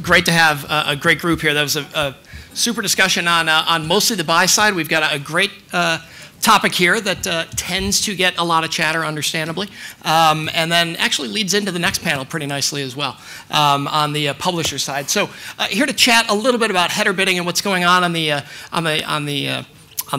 great to have a great group here. That was a super discussion on mostly the buy side. We've got a great topic here that tends to get a lot of chatter, understandably, and then actually leads into the next panel pretty nicely as well on the publisher side. So here to chat a little bit about header bidding and what's going on the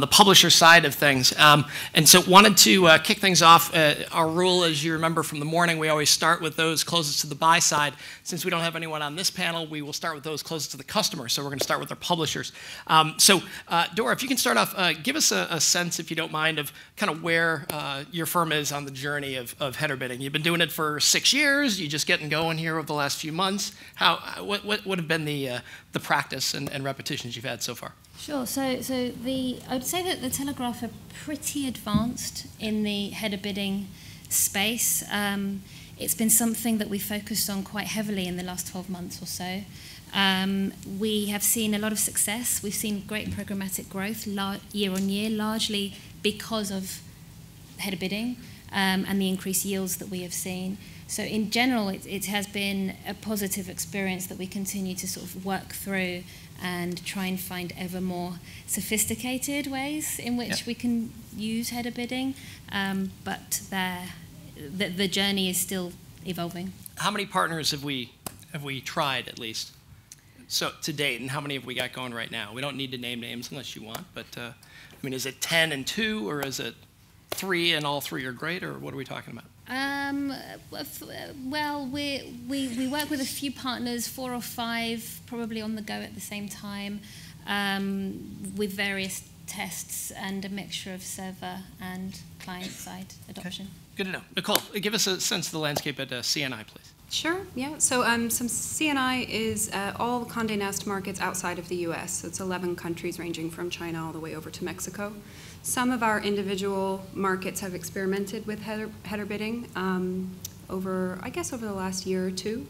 publisher side of things. And so wanted to kick things off. Our rule, as you remember from the morning, we always start with those closest to the buy side. Since we don't have anyone on this panel, we will start with those closest to the customer. So we're going to start with our publishers. Dora, if you can start off, give us a sense, if you don't mind, of kind of where your firm is on the journey of header bidding. You've been doing it for 6 years. You're just getting going here over the last few months. What have been the practice and repetitions you've had so far? Sure. I would say that the Telegraph are pretty advanced in the header bidding space. It's been something that we focused on quite heavily in the last 12 months or so. We have seen a lot of success. We've seen great programmatic growth year on year, largely because of header bidding and the increased yields that we have seen. So in general, it has been a positive experience that we continue to sort of work through and try and find ever more sophisticated ways in which we can use header bidding, but the journey is still evolving. How many partners have we tried, at least, so to date, and how many have we got going right now? We don't need to name names unless you want, but I mean, is it 10 and 2, or is it 3 and all 3 are great, or what are we talking about? Well, we work with a few partners, 4 or 5, probably on the go at the same time, with various tests and a mixture of server and client-side adoption. Okay. Good to know. Nicole, give us a sense of the landscape at CNI, please. Sure, yeah. So some CNI is all Condé Nast markets outside of the US. So it's 11 countries ranging from China all the way over to Mexico. Some of our individual markets have experimented with header bidding over the last year or two,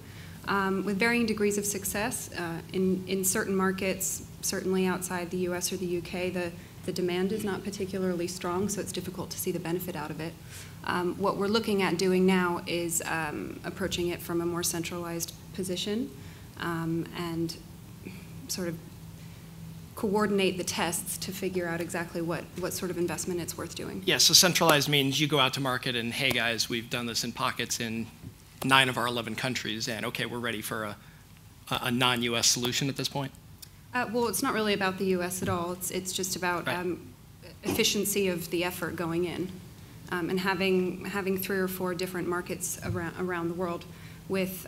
with varying degrees of success. In certain markets, certainly outside the US or the UK, the demand is not particularly strong, so it's difficult to see the benefit out of it. What we're looking at doing now is approaching it from a more centralized position and sort of coordinate the tests to figure out exactly what sort of investment it's worth doing. Yeah, so centralized means you go out to market and, hey guys, we've done this in pockets in 9 of our 11 countries, and okay, we're ready for a non-US solution at this point? Well, it's not really about the US at all. It's just about efficiency of the effort going in. And having 3 or 4 different markets around the world with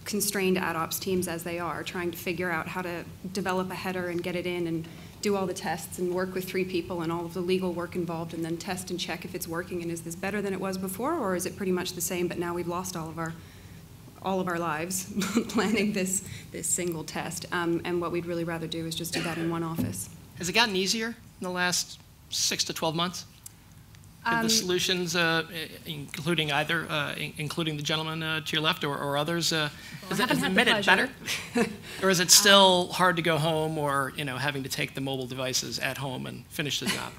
constrained ad ops teams as they are, trying to figure out how to develop a header and get it in and do all the tests and work with 3 people and all of the legal work involved, and then test and check if it's working and is this better than it was before, or is it pretty much the same but now we've lost all of our lives planning this single test. And what we'd really rather do is just do that in one office. Has it gotten easier in the last 6 to 12 months? The solutions, including the gentleman to your left or others, has it made it better? Or is it still hard to go home, or having to take the mobile devices at home and finish the job?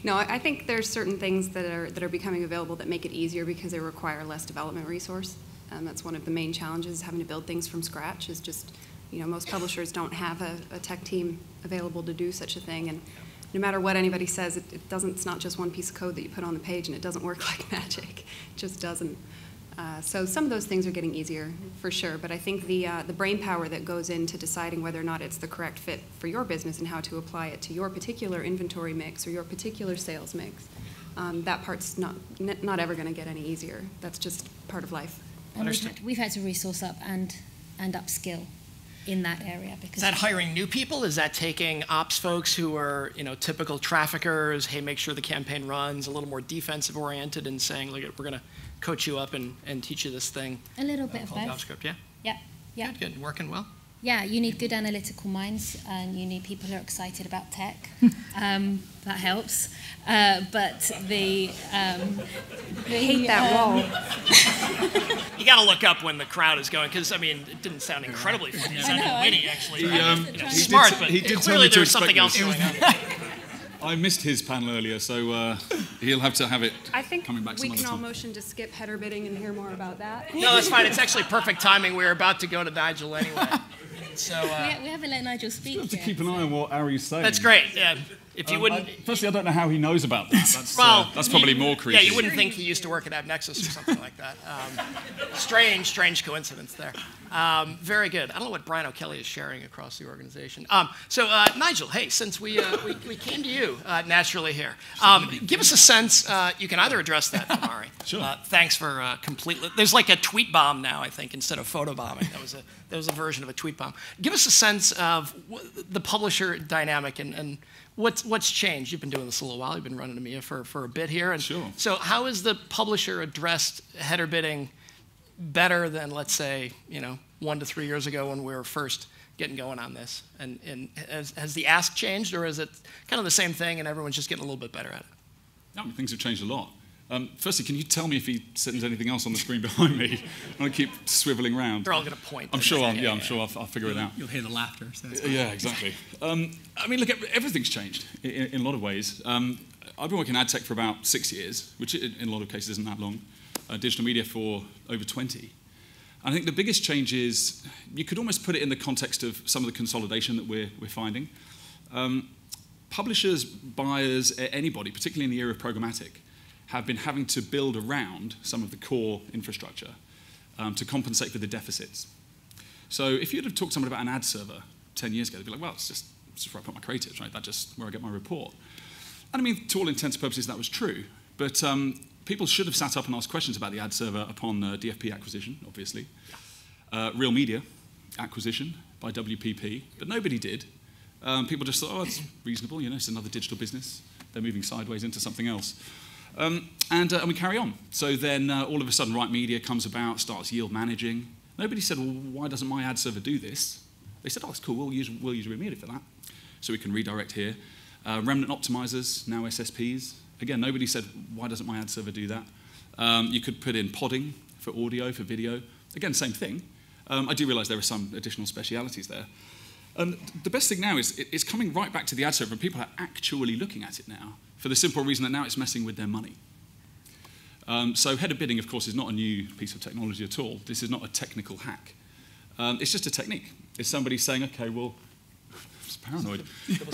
No, I think there's certain things that are becoming available that make it easier because they require less development resource. That's one of the main challenges, having to build things from scratch. Is just, most publishers don't have a tech team available to do such a thing, and no matter what anybody says, it's not just one piece of code that you put on the page and it doesn't work like magic. It just doesn't. So some of those things are getting easier, for sure, but I think the brain power that goes into deciding whether or not it's the correct fit for your business and how to apply it to your particular inventory mix or your particular sales mix, that part's not ever going to get any easier. That's just part of life. And we've had to resource up and upskill in that area. Because is that hiring new people? Is that taking ops folks who are typical traffickers, hey, make sure the campaign runs, a little more defensive oriented, and saying, look, we're going to coach you up and teach you this thing? A little bit of both. JavaScript, yeah? Yeah. Good. Working well? Yeah, you need good analytical minds, and you need people who are excited about tech. That helps. But I hate that wall. You got to look up when the crowd is going, because it didn't sound incredibly funny. It sounded witty, actually. Smart, but clearly there's something else going on. I missed his panel earlier, so he'll have to have it coming back some other time. I think we can all motion to skip header bidding and hear more about that. No, that's fine. It's actually perfect timing. We're about to go to Nigel anyway. So we haven't let Nigel speak You have to yet. keep an eye on what Ari's saying. that's great. Yeah. If you wouldn't. Firstly, I don't know how he knows about that. That's probably more creepy. Yeah, you wouldn't think he used to work at AppNexus or something like that. Strange coincidence there. Very good. I don't know what Brian O'Kelly is sharing across the organization. So Nigel, hey, since we came to you naturally here, give us a sense. You can either address that from Ari. Sure. Thanks for completely. There's like a tweet bomb now, I think, instead of photo bombing. That was a version of a tweet bomb. Give us a sense of the publisher dynamic and what's changed. You've been doing this a little while. You've been running EMEA for a bit here. And sure. So how has the publisher addressed header bidding better than, let's say, 1 to 3 years ago when we were first getting going on this? And has the ask changed, or is it kind of the same thing and everyone's just getting a little bit better at it? No, things have changed a lot. Firstly, can you tell me if he sends anything else on the screen behind me? I'm going to keep swiveling round. They're all going to point. I'm sure I'll figure it out. You'll hear the laughter. So that's Yeah, exactly. I mean, look, everything's changed in a lot of ways. I've been working in ad tech for about 6 years, which in a lot of cases isn't that long. Digital media for over 20. And I think the biggest change is, you could almost put it in the context of some of the consolidation that we're finding. Publishers, buyers, anybody, particularly in the era of programmatic, have been having to build around some of the core infrastructure to compensate for the deficits. So if you'd have talked to someone about an ad server 10 years ago, they'd be like, well, it's just where I put my creatives, right? That's just where I get my report. And I mean, to all intents and purposes, that was true. But people should have sat up and asked questions about the ad server upon DFP acquisition, obviously. Real Media acquisition by WPP, but nobody did. People just thought, oh, it's reasonable, it's another digital business. They're moving sideways into something else. And we carry on. So then all of a sudden, Right Media comes about, starts yield managing. Nobody said, well, why doesn't my ad server do this? They said, oh, it's cool, we'll use Real Media for that. So we can redirect here. Remnant optimizers, now SSPs. Again, nobody said, why doesn't my ad server do that? You could put in podding for audio, for video. Again, same thing. I do realize there are some additional specialities there. And the best thing now is it's coming right back to the ad server, and people are actually looking at it now, for the simple reason that now it's messing with their money. So header bidding, of course, is not a new piece of technology at all. This is not a technical hack. It's just a technique. It's somebody saying, okay, well, it's paranoid. People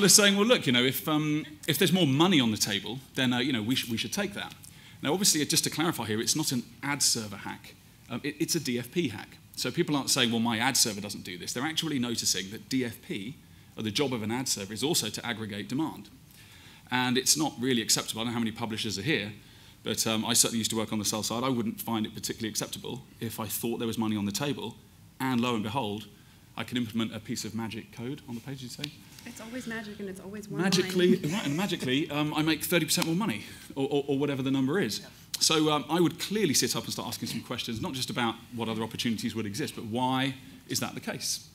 are saying, well, look, if there's more money on the table, then we should take that. Now, obviously, just to clarify here, it's not an ad server hack. It's a DFP hack. So people aren't saying, well, my ad server doesn't do this. They're actually noticing that DFP, or the job of an ad server, is also to aggregate demand. And it's not really acceptable. I don't know how many publishers are here, but I certainly used to work on the sell side. I wouldn't find it particularly acceptable if I thought there was money on the table, and lo and behold, I can implement a piece of magic code on the page, you'd say? It's always magic, and it's always one magically, line. Right, and magically, I make 30% more money, or whatever the number is. So I would clearly sit up and start asking some questions, not just about what other opportunities would exist, but why is that the case?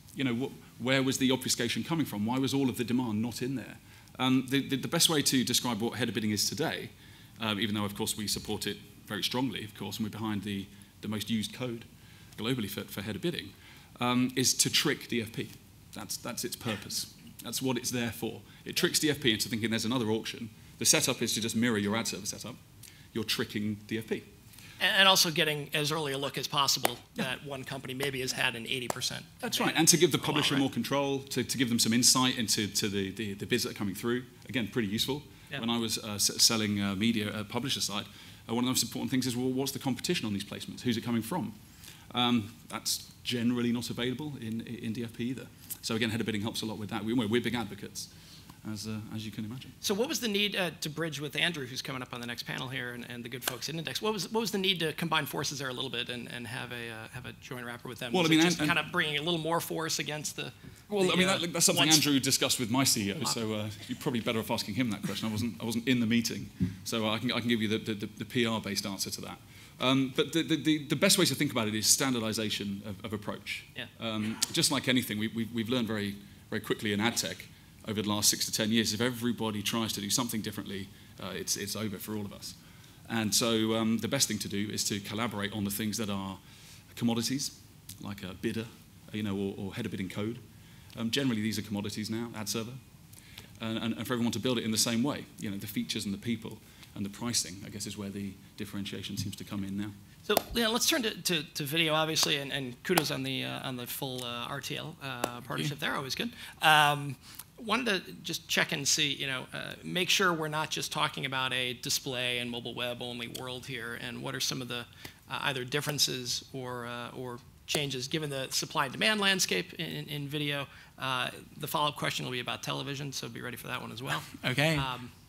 Where was the obfuscation coming from? Why was all of the demand not in there? The best way to describe what header bidding is today, even though, of course, we support it very strongly, of course, and we're behind the most used code globally for header bidding, is to trick DFP. That's its purpose. That's what it's there for. It tricks DFP into thinking there's another auction. The setup is to just mirror your ad server setup. You're tricking DFP. And also getting as early a look as possible that one company maybe has had an 80%. That's right, and to give the publisher more control, to give them some insight into the bids that are coming through. Again, pretty useful. Yeah. When I was selling media at publisher side, one of the most important things is, well, what's the competition on these placements? Who's it coming from? That's generally not available in DFP either. So again, header bidding helps a lot with that. We're big advocates, as you can imagine. So what was the need to bridge with Andrew, who's coming up on the next panel here, and the good folks at Index? What was the need to combine forces there a little bit and have a joint wrapper with them? Well, just kind of bringing a little more force against the. Well, that's something Andrew discussed with my CEO. So you're probably better off asking him that question. I wasn't in the meeting, so I can give you the PR-based answer to that. But the best way to think about it is standardization of approach. Yeah. Just like anything, we've learned very, very quickly in ad tech over the last 6 to 10 years, if everybody tries to do something differently, it's over for all of us. And so the best thing to do is to collaborate on the things that are commodities, like a bidder, or header bidding code. Generally, these are commodities now, ad server. And for everyone to build it in the same way, the features and the people. the pricing, I guess, is where the differentiation seems to come in now. So let's turn to video, obviously, and kudos on the full RTL partnership there. Always good. Wanted to just check and see, make sure we're not just talking about a display and mobile web only world here, and what are some of the either differences or changes given the supply and demand landscape in video. The follow-up question will be about television, so be ready for that one as well. Okay.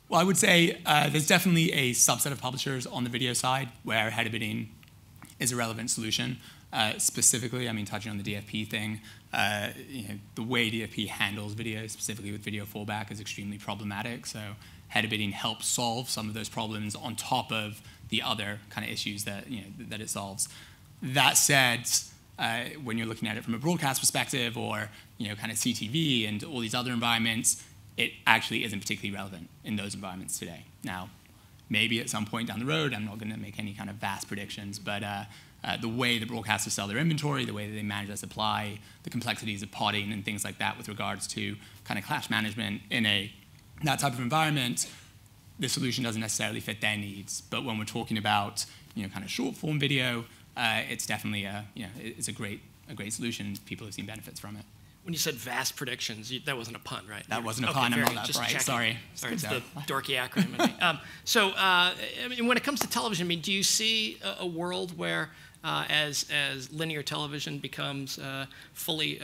Well, I would say there's definitely a subset of publishers on the video side where header bidding is a relevant solution. Specifically, I mean, touching on the DFP thing, the way DFP handles video, specifically with video fallback, is extremely problematic. So header bidding helps solve some of those problems on top of the other kind of issues that that it solves. That said, when you're looking at it from a broadcast perspective, or kind of CTV and all these other environments, it actually isn't particularly relevant in those environments today. Now, maybe at some point down the road, I'm not going to make any kind of vast predictions, but the way the broadcasters sell their inventory, the way that they manage their supply, the complexities of podding and things like that with regards to kind of clash management in that type of environment, the solution doesn't necessarily fit their needs. But when we're talking about kind of short form video, it's definitely it's a great solution. People have seen benefits from it. When you said vast predictions, that wasn't a pun, right? That wasn't a pun. I'm not that bright. Sorry. Sorry, it's the dorky acronym. So, I mean, when it comes to television, I mean, do you see a world where, as linear television becomes fully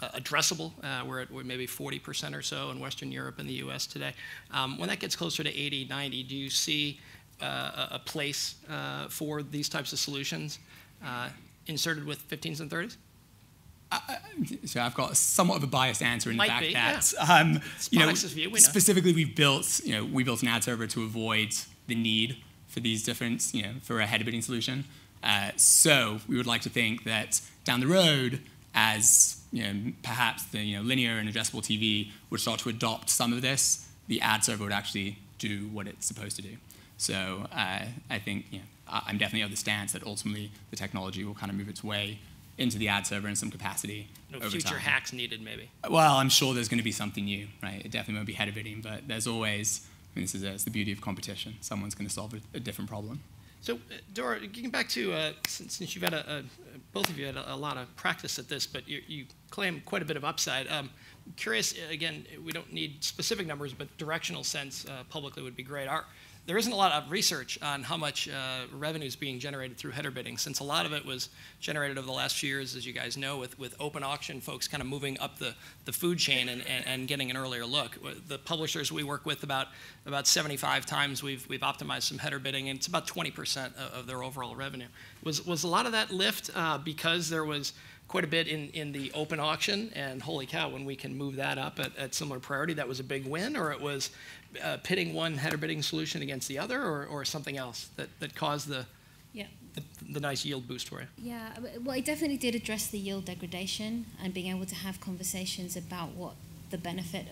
addressable, we're maybe 40% or so in Western Europe and the U.S. today. When that gets closer to 80, 90, do you see a place for these types of solutions inserted with 15s and 30s? So I've got somewhat of a biased answer in the fact that specifically we built an ad server to avoid the need for these different for a header bidding solution. So we would like to think that down the road, as perhaps the linear and addressable TV would start to adopt some of this, the ad server would actually do what it's supposed to do. So I think I'm definitely of the stance that ultimately the technology will kind of move its way into the ad server in some capacity. No future hacks needed, maybe. Well, I'm sure there's going to be something new, right? It definitely won't be header bidding, but there's always, it's the beauty of competition. Someone's going to solve a different problem. So, Dora, getting back to, since you've had both of you had a lot of practice at this, but you claim quite a bit of upside. Curious, again, we don't need specific numbers, but directional sense publicly would be great. There isn't a lot of research on how much revenue is being generated through header bidding, since a lot of it was generated over the last few years, as you guys know, with open auction folks kind of moving up the food chain and getting an earlier look. The publishers we work with, about 75 times we've optimized some header bidding, and it's about 20% of their overall revenue. Was a lot of that lift because there was quite a bit in the open auction, and holy cow, when we can move that up at similar priority, that was a big win, or it was pitting one header bidding solution against the other, or something else that caused the nice yield boost for you? Yeah, well, it definitely did address the yield degradation and being able to have conversations about what the benefit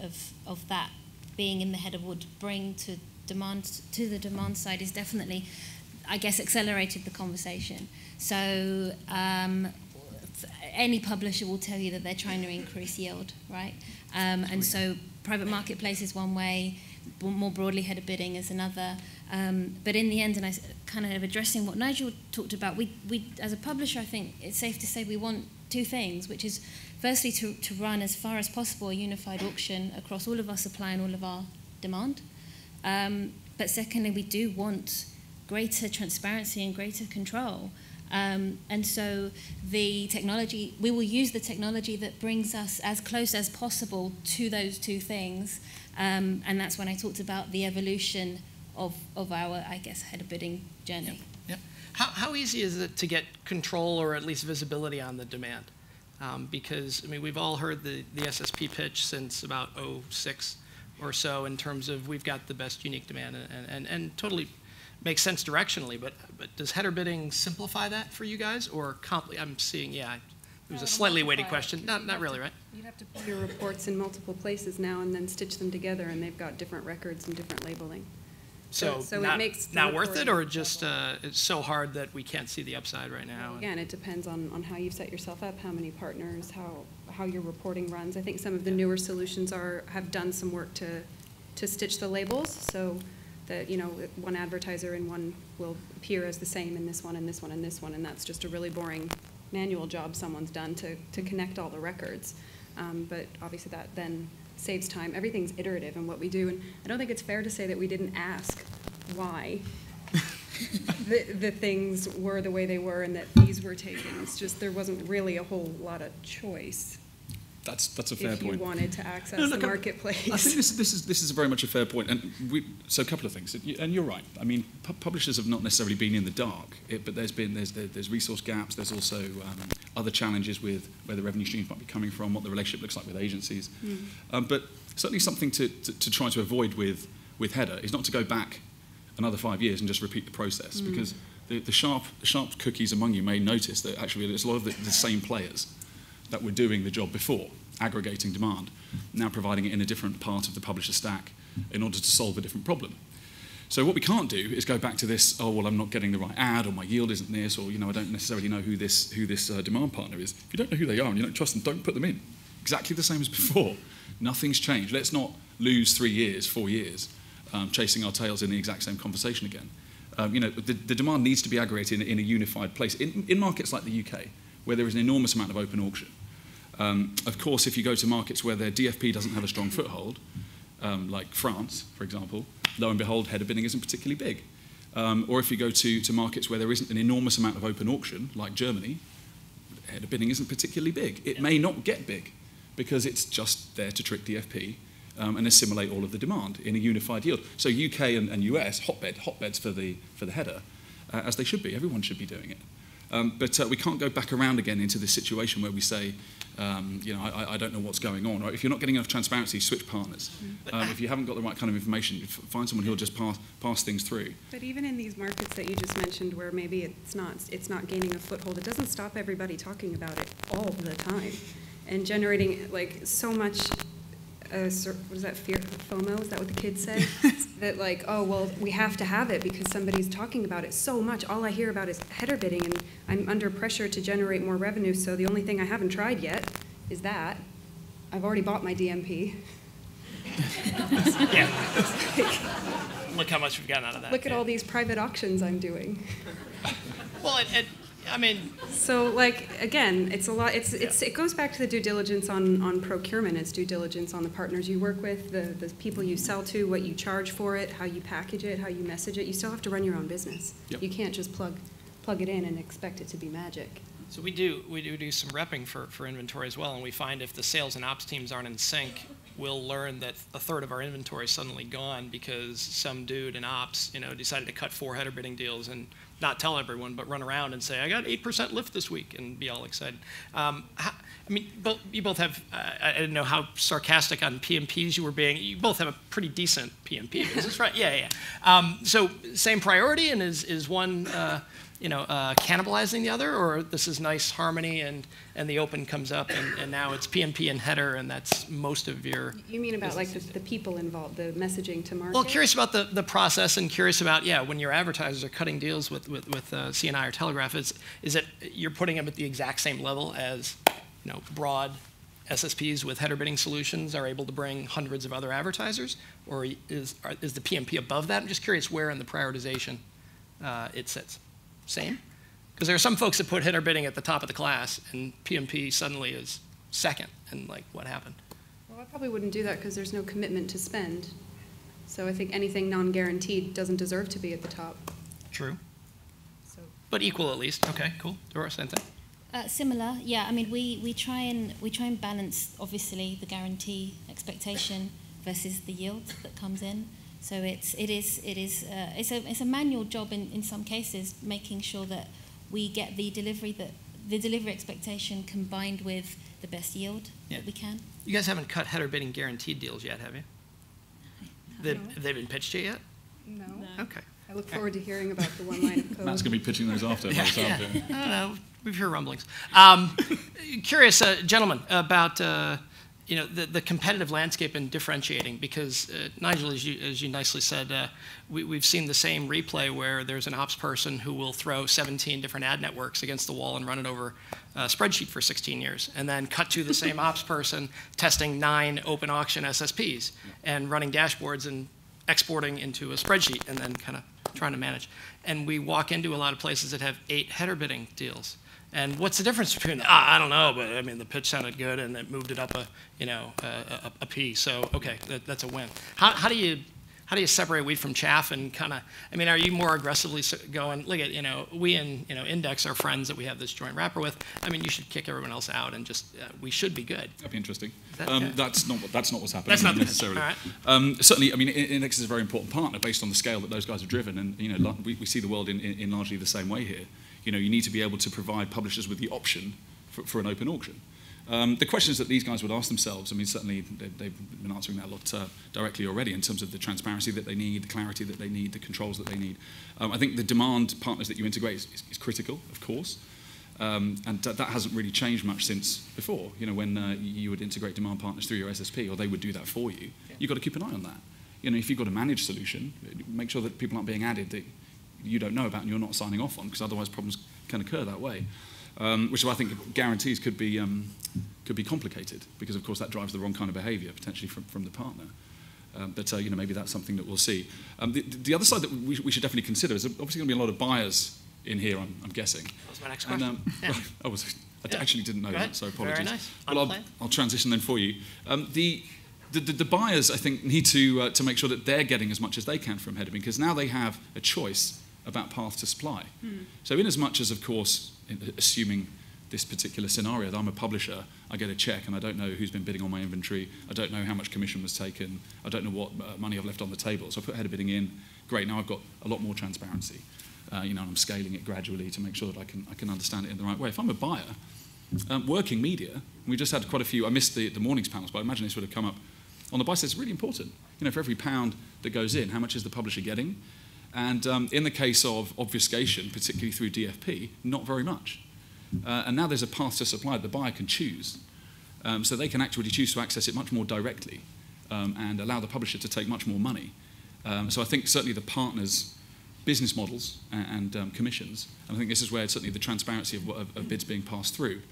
of that being in the header would bring to the demand side is definitely, I guess, accelerated the conversation. So any publisher will tell you that they're trying to increase yield, right? And so private marketplace is one way, more broadly header bidding is another. But in the end, and I kind of addressing what Nigel talked about, we as a publisher, I think it's safe to say we want two things, which is firstly to run as far as possible a unified auction across all of our supply and all of our demand. But secondly, we do want greater transparency and greater control. And so the technology, we will use the technology that brings us as close as possible to those two things. And that's when I talked about the evolution of our, I guess, header bidding journey. Yep. How easy is it to get control or at least visibility on the demand? Because, I mean, we've all heard the SSP pitch since about 2006 or so in terms of we've got the best unique demand and totally makes sense directionally, but does header bidding simplify that for you guys, or I'm seeing, it was a slightly weighted question. Not really, right? You'd have to put your reports in multiple places now and then stitch them together, and they've got different records and different labeling. So it makes not worth it, or just it's so hard that we can't see the upside right now? Well, again, it depends on how you've set yourself up, how many partners, how your reporting runs. I think some of the newer solutions have done some work to stitch the labels. So that, one advertiser in one will appear as the same in this one and this one and this one, and that's just a really boring manual job someone's done to connect all the records. But obviously that then saves time. Everything's iterative in what we do, and I don't think it's fair to say that we didn't ask why the things were the way they were and that these were taken. It's just there wasn't really a whole lot of choice. That's a fair point. If you wanted to access the marketplace. I think this is very much a fair point. And so a couple of things. And you're right. I mean, publishers have not necessarily been in the dark, but there's resource gaps. There's also other challenges with where the revenue streams might be coming from, what the relationship looks like with agencies. But certainly something to try to avoid with header is not to go back another 5 years and just repeat the process, because the sharp cookies among you may notice that actually there's a lot of the same players that were doing the job before, aggregating demand, now providing it in a different part of the publisher stack in order to solve a different problem. So what we can't do is go back to this, oh, well, I'm not getting the right ad, or my yield isn't this, or, I don't necessarily know who this demand partner is. If you don't know who they are and you don't trust them, don't put them in. Exactly the same as before. Nothing's changed. Let's not lose 3 years, 4 years, chasing our tails in the exact same conversation again. The demand needs to be aggregated in a unified place. In markets like the UK, where there is an enormous amount of open auction, of course, if you go to markets where their DFP doesn't have a strong foothold, like France, for example, lo and behold, header bidding isn't particularly big. Or if you go to markets where there isn't an enormous amount of open auction, like Germany, header bidding isn't particularly big. It may not get big because it's just there to trick DFP and assimilate all of the demand in a unified yield. So UK and US, hotbeds for the header, as they should be. Everyone should be doing it. But we can't go back around again into this situation where we say, I don't know what's going on. Right? If you're not getting enough transparency, switch partners. If you haven't got the right kind of information, find someone who'll just pass things through. But even in these markets that you just mentioned, where maybe it's not gaining a foothold, it doesn't stop everybody talking about it all the time, and generating so much. What is that, fear, FOMO? Is that what the kids say? That oh, well, we have to have it because somebody's talking about it so much. All I hear about is header bidding, and I'm under pressure to generate more revenue, so the only thing I haven't tried yet is that. I've already bought my DMP. Yeah. Look how much we've gotten out of that. Look at all these private auctions I'm doing. Well, I mean, so again, it's a lot. It goes back to the due diligence on procurement. It's due diligence on the partners you work with, the people you sell to, what you charge for it, how you package it, how you message it. You still have to run your own business. Yep. You can't just plug it in and expect it to be magic. So we do some repping for inventory as well, and we find if the sales and ops teams aren't in sync, we'll learn that a third of our inventory is suddenly gone because some dude in ops, decided to cut 4 header bidding deals and not tell everyone, but run around and say, I got 8% lift this week, and be all excited. You both have, I didn't know how sarcastic on PMPs you were being. You both have a pretty decent PMP business, right? Yeah. So same priority, and is one, cannibalizing the other, or this is nice harmony and the open comes up and now it's PMP and header, and that's most of your... You mean about the people involved, the messaging to market? Well, curious about the process, and curious about, when your advertisers are cutting deals with CNI or Telegraph, is it you're putting them at the exact same level as broad SSPs with header bidding solutions are able to bring hundreds of other advertisers, or is the PMP above that? I'm just curious where in the prioritization it sits. Same? Because there are some folks that put header bidding at the top of the class, and PMP suddenly is second, and what happened? Well, I probably wouldn't do that because there's no commitment to spend. So I think anything non-guaranteed doesn't deserve to be at the top. True. But equal at least. Okay, cool. Dora, same thing. Similar, yeah. I mean, we try and balance obviously the guarantee expectation versus the yield that comes in. So it's a manual job in some cases, making sure that we get the delivery expectation combined with the best yield that we can. You guys haven't cut header bidding guaranteed deals yet, have you? They've been pitched to you yet? No. Okay. I look forward to hearing about the one line of code. Matt's going to be pitching those after. I don't know. We've heard rumblings. Curious, gentlemen, about the competitive landscape and differentiating, because Nigel, as you nicely said, we've seen the same replay where there's an ops person who will throw 17 different ad networks against the wall and run it over a spreadsheet for 16 years, and then cut to the same ops person testing 9 open auction SSPs and running dashboards and exporting into a spreadsheet and then kind of trying to manage. And we walk into a lot of places that have 8 header bidding deals. And what's the difference between, I don't know, but I mean, the pitch sounded good and it moved it up a P. So, okay, that's a win. How do you separate wheat from chaff and kind of, I mean, are you more aggressively going, look at, we in, Index are friends that we have this joint wrapper with. I mean, you should kick everyone else out and just, we should be good. That'd be interesting. Okay? That's not what's happening That's not necessarily. All right. Certainly, I mean, Index is a very important partner based on the scale that those guys have driven. And, we see the world in largely the same way here. You need to be able to provide publishers with the option for an open auction. The questions that these guys would ask themselves, I mean, certainly they've been answering that a lot directly already in terms of the transparency that they need, the clarity that they need, the controls that they need. I think the demand partners that you integrate is critical, of course, and that hasn't really changed much since before. When you would integrate demand partners through your SSP, or they would do that for you, you've got to keep an eye on that. If you've got a managed solution, make sure that people aren't being added that you don't know about and you're not signing off on, because otherwise problems can occur that way. Which I think guarantees could be complicated, because of course that drives the wrong kind of behaviour potentially from the partner. But maybe that's something that we'll see. The other side that we should definitely consider is obviously going to be a lot of buyers in here. I'm guessing. That was my next question. I actually didn't know that, so apologies. Very nice. Well, I'll transition then for you. The buyers, I think, need to make sure that they're getting as much as they can from header bidding, because now they have a choice about path to supply. So in as much as, of course, assuming this particular scenario, that I'm a publisher, I get a check and I don't know who's been bidding on my inventory, I don't know how much commission was taken, I don't know what money I've left on the table. So I put header bidding in, great, now I've got a lot more transparency. And I'm scaling it gradually to make sure that I can understand it in the right way. If I'm a buyer, working media, we just had quite a few, I missed the morning's panels, but I imagine this would have come up on the buy side. It's really important. For every pound that goes in, how much is the publisher getting? And in the case of obfuscation, particularly through DFP, not very much. And now there's a path to supply that the buyer can choose. So they can actually choose to access it much more directly and allow the publisher to take much more money. So I think certainly the partners' business models and commissions, and I think this is where certainly the transparency of bids being passed through,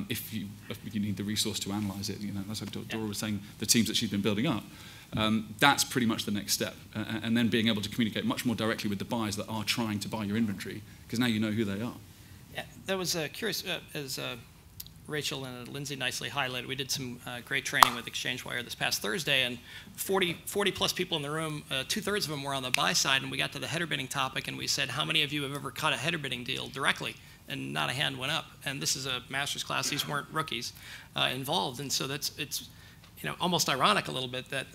if you need the resource to analyse it, that's like Dora was saying, the teams that she's been building up, that's pretty much the next step. And then being able to communicate much more directly with the buyers that are trying to buy your inventory, because now you know who they are. Yeah, that was curious, as Rachel and Lindsay nicely highlighted. We did some great training with ExchangeWire this past Thursday, and 40 plus people in the room, 2/3 of them were on the buy side, and we got to the header bidding topic, and we said, how many of you have ever cut a header bidding deal directly? And not a hand went up. And this is a master's class. These weren't rookies involved, and so it's almost ironic a little bit that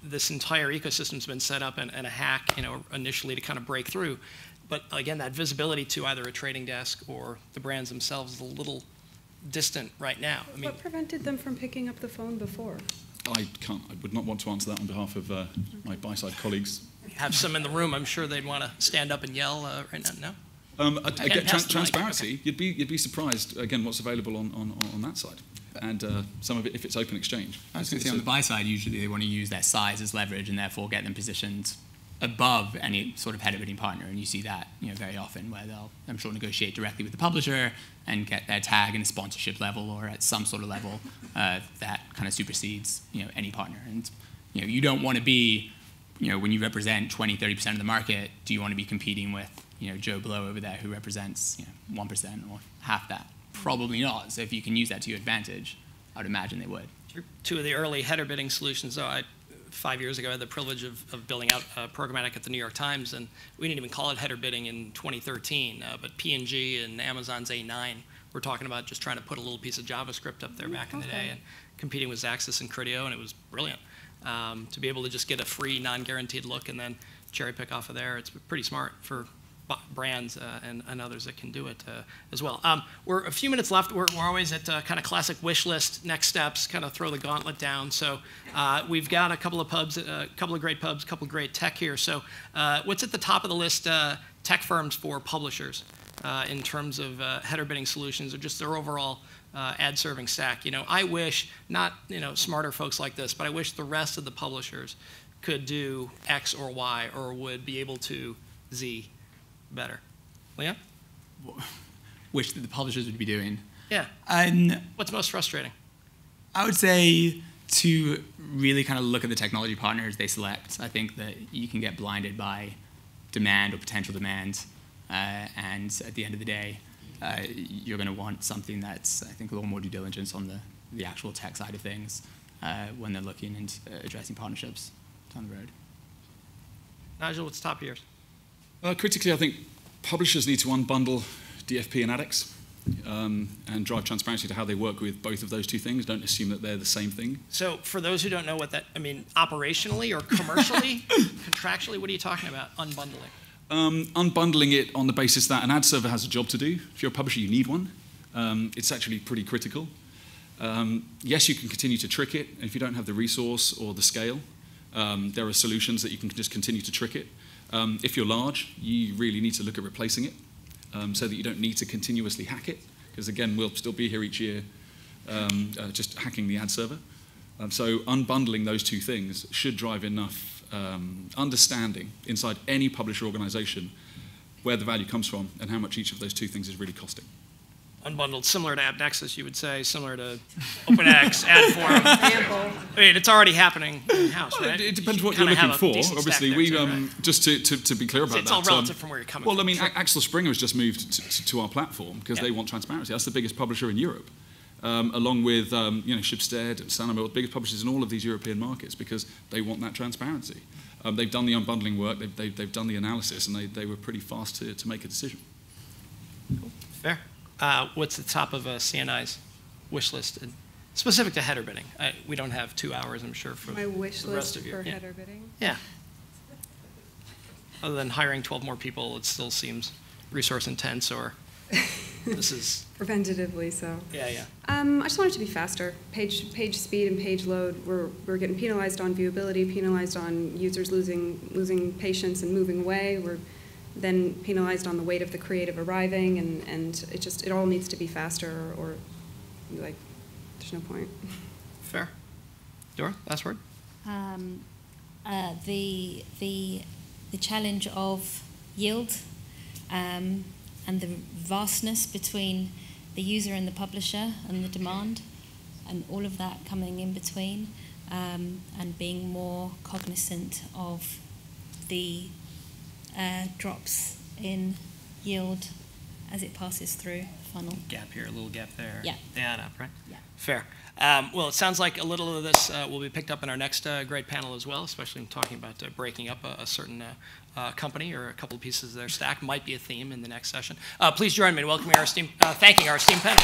this entire ecosystem's been set up and a hack initially to kind of break through. But again, that visibility to either a trading desk or the brands themselves is a little distant right now. I mean, what prevented them from picking up the phone before? I would not want to answer that on behalf of my buy-side colleagues. Have some in the room. I'm sure they'd want to stand up and yell right now. No? Again, transparency. Okay. You'd be surprised again what's available on that side, and some of it if it's open exchange. I was going to say on the buy side, usually they want to use their size as leverage and therefore get them positioned above any sort of header bidding partner, and you see that very often where they'll, I'm sure, negotiate directly with the publisher and get their tag in a sponsorship level or at some sort of level that kind of supersedes any partner. And you don't want to be when you represent 20-30% of the market, do you want to be competing with Joe Blow over there who represents 1% or half that? Probably not. So if you can use that to your advantage, I would imagine they would. Two of the early header bidding solutions, though, 5 years ago, I had the privilege of building out programmatic at the New York Times, and we didn't even call it header bidding in 2013, but P&G and Amazon's A9 were talking about just trying to put a little piece of JavaScript up there back in the day and competing with Xaxis and Criteo, and it was brilliant. To be able to just get a free, non-guaranteed look and then cherry pick off of there, it's pretty smart for brands and others that can do it as well. We're a few minutes left. We're always at kind of classic wish list, next steps, kind of throw the gauntlet down. So we've got a couple of pubs, a couple of great pubs, a couple of great tech here. So what's at the top of the list, tech firms for publishers in terms of header bidding solutions or just their overall ad serving stack? I wish, not smarter folks like this, but I wish the rest of the publishers could do X or Y or would be able to Z better. Leon? Wish that the publishers would be doing. Yeah. What's most frustrating? I would say to really kind of look at the technology partners they select. I think that you can get blinded by demand or potential demand, and at the end of the day, you're going to want something that's, I think, a little more due diligence on the actual tech side of things when they're looking into addressing partnerships down the road. Nigel, what's top of yours? Critically, I think publishers need to unbundle DFP and ADX and drive transparency to how they work with both of those two things. Don't assume that they're the same thing. So for those who don't know what that, I mean, operationally or commercially, contractually, what are you talking about, unbundling? Unbundling it on the basis that an ad server has a job to do. If you're a publisher, you need one. It's actually pretty critical. Yes, you can continue to trick it. If you don't have the resource or the scale, there are solutions that you can just continue to trick it. If you're large, you really need to look at replacing it so that you don't need to continuously hack it. Because again, we'll still be here each year just hacking the ad server. So unbundling those two things should drive enough understanding inside any publisher organization where the value comes from and how much each of those two things is really costing. Unbundled, similar to AppNexus, you would say, similar to OpenX, AdForum. I mean, it's already happening in-house, right? It depends what you're looking for. Obviously, we right? just to be clear about that. It's all relative from where you're coming from. Well, I mean, Axel Springer has just moved to our platform because they want transparency. That's the biggest publisher in Europe, along with Schibsted and Sanoma, the biggest publishers in all of these European markets because they want that transparency. They've done the unbundling work, they've done the analysis, and they were pretty fast to make a decision. Cool. Fair. What's the top of CNI's wish list, specific to header bidding? We don't have 2 hours, I'm sure, for my wish the rest list of you. for header bidding. Yeah. Other than hiring 12 more people, it still seems resource intense, or this is preventatively so. Yeah, yeah. I just want it to be faster. Page speed and page load. We're getting penalized on viewability, penalized on users losing patience and moving away. We're then penalized on the weight of the creative arriving, and it all needs to be faster, or like there's no point. Fair. Dora, last word. The challenge of yield and the vastness between the user and the publisher and the demand and all of that coming in between, and being more cognizant of the drops in yield as it passes through the funnel. Gap here, a little gap there. Yeah. They add up, right? Yeah. Fair. Well, it sounds like a little of this will be picked up in our next great panel as well, especially in talking about breaking up a certain company or a couple of pieces of their stack. Might be a theme in the next session. Please join me in welcoming thanking our esteemed panel.